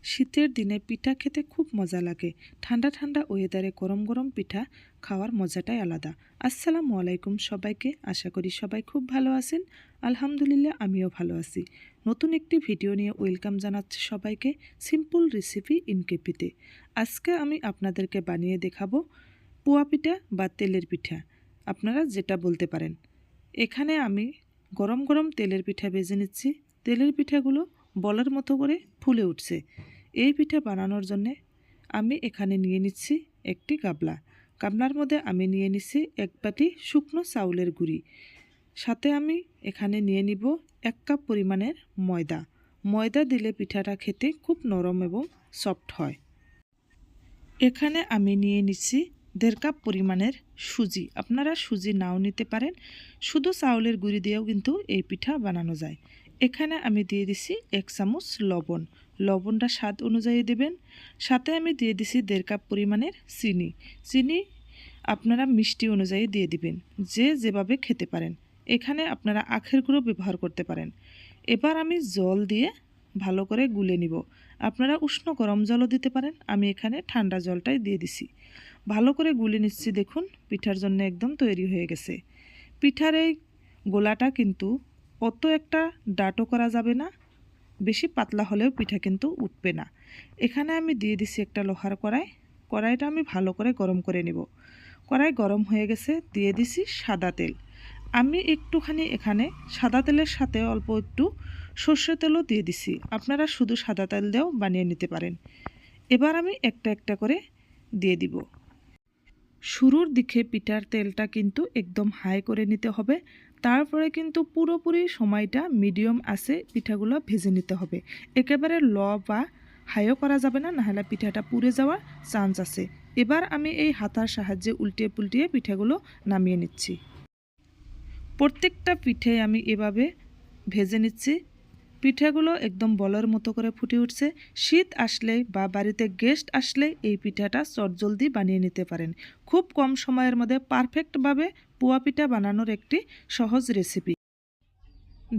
শীতের দিনে পিঠা খেতে খুব মজা লাগে। ঠান্ডা ঠান্ডা ওয়েদারে গরম গরম পিঠা খাওয়ার মজাটাই আলাদা। আসসালামু আলাইকুম সবাইকে, আশা করি সবাই খুব ভালো আছেন। আলহামদুলিল্লাহ আমিও ভালো আছি। নতুন একটি ভিডিও নিয়ে ওয়েলকাম জানাচ্ছি সবাইকে সিম্পল রেসিপি ইনকেপিতে। আজকে আমি আপনাদেরকে বানিয়ে দেখাবো পোয়া পিঠা বা তেলের পিঠা, আপনারা যেটা বলতে পারেন। এখানে আমি গরম গরম তেলের পিঠা ভেজে নিচ্ছি। তেলের পিঠাগুলো বলের মতো করে ফুলে উঠছে। এই পিঠা বানানোর জন্যে আমি এখানে নিয়ে নিচ্ছি একটি গামলার মধ্যে আমি নিয়ে নিচ্ছি এক বাটি শুকনো চাউলের গুঁড়ি। সাথে আমি এখানে নিয়ে নিব 1 কাপ পরিমাণের ময়দা দিলে পিঠাটা খেতে খুব নরম এবং সফট হয়। এখানে আমি নিয়ে নিচ্ছি 1.5 কাপ পরিমাণের সুজি। আপনারা সুজি নাও নিতে পারেন, শুধু চাউলের গুঁড়ি দিয়েও কিন্তু এই পিঠা বানানো যায়। এখানে আমি দিয়ে দিছি 1 চামচ লবণটা স্বাদ অনুযায়ী দেবেন। সাথে আমি দিয়ে দিছি 1.5 কাপ পরিমাণের চিনি আপনারা মিষ্টি অনুযায়ী দিয়ে দিবেন, যে যেভাবে খেতে পারেন। এখানে আপনারা আখের গুঁড়ো ব্যবহার করতে পারেন। এবার আমি জল দিয়ে ভালো করে গুলে নিব। আপনারা উষ্ণ গরম জলও দিতে পারেন, আমি এখানে ঠান্ডা জলটাই দিয়ে দিছি। ভালো করে গুলে নিচ্ছি। দেখুন পিঠার জন্য একদম তৈরি হয়ে গেছে। পিঠার এই গোলাটা কিন্তু অত একটা ডাটো করা যাবে না, বেশি পাতলা হলেও পিঠা কিন্তু উঠবে না। এখানে আমি দিয়ে দিছি একটা লোহার কড়াইটা আমি ভালো করে গরম করে নেব। কড়াই গরম হয়ে গেছে, দিয়ে দিছি সাদা তেল। আমি একটুখানি এখানে সাদা তেলের সাথে অল্প একটু সর্ষে তেলও দিয়ে দিছি। আপনারা শুধু সাদা তেল দিয়েও বানিয়ে নিতে পারেন। এবার আমি একটা একটা করে দিয়ে দিব। শুরুর দিকে পিঠার তেলটা কিন্তু একদম হাই করে নিতে হবে, তারপরে কিন্তু পুরোপুরি সময়টা মিডিয়াম আছে পিঠাগুলো ভেজে নিতে হবে। একেবারে লো বা হাইও করা যাবে না, নাহলে পিঠাটা পুড়ে যাওয়ার চান্স আছে। এবার আমি এই হাতার সাহায্যে উল্টিয়ে পুল্টিয়ে পিঠাগুলো নামিয়ে নিচ্ছি। প্রত্যেকটা পিঠে আমি এভাবে ভেজে নিচ্ছি। পিঠাগুলো একদম বলের মতো করে ফুটে উঠছে। শীত আসলে বা বাড়িতে গেস্ট আসলে এই পিঠাটা চটজলদি বানিয়ে নিতে পারেন। খুব কম সময়ের মধ্যে পারফেক্টভাবে পোয়া পিঠা বানানোর একটি সহজ রেসিপি।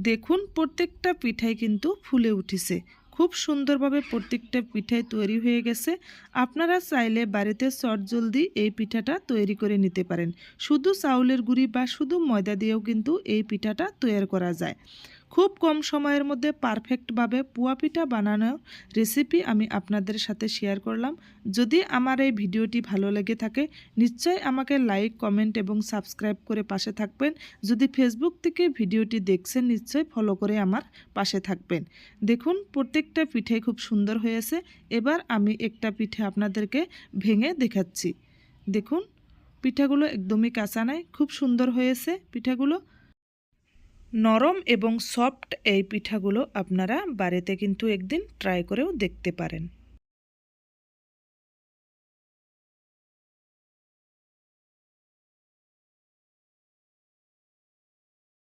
দেখুন প্রত্যেকটা পিঠাই কিন্তু ফুলে উঠেছে। খুব সুন্দরভাবে প্রত্যেকটা পিঠাই তৈরি হয়ে গেছে। আপনারা চাইলে বাড়িতে চটজলদি এই পিঠাটা তৈরি করে নিতে পারেন। শুধু চাউলের গুঁড়ি বা শুধু ময়দা দিয়েও কিন্তু এই পিঠাটা তৈরি করা যায়। খুব কম সময়ের মধ্যে পারফেক্টভাবে পোয়া পিঠা বানানোর রেসিপি আমি আপনাদের সাথে শেয়ার করলাম। যদি আমার এই ভিডিওটি ভালো লেগে থাকে নিশ্চয়ই আমাকে লাইক, কমেন্ট এবং সাবস্ক্রাইব করে পাশে থাকবেন। যদি ফেসবুক থেকে ভিডিওটি দেখছেন নিশ্চয়ই ফলো করে আমার পাশে থাকবেন। দেখুন প্রত্যেকটা পিঠে খুব সুন্দর হয়েছে। এবার আমি একটা পিঠে আপনাদেরকে ভেঙে দেখাচ্ছি। দেখুন পিঠাগুলো একদমই কাঁচা নাই, খুব সুন্দর হয়েছে পিঠাগুলো। নরম এবং সফট এই পিঠাগুলো আপনারা বাড়িতে কিন্তু একদিন ট্রাই করেও দেখতে পারেন।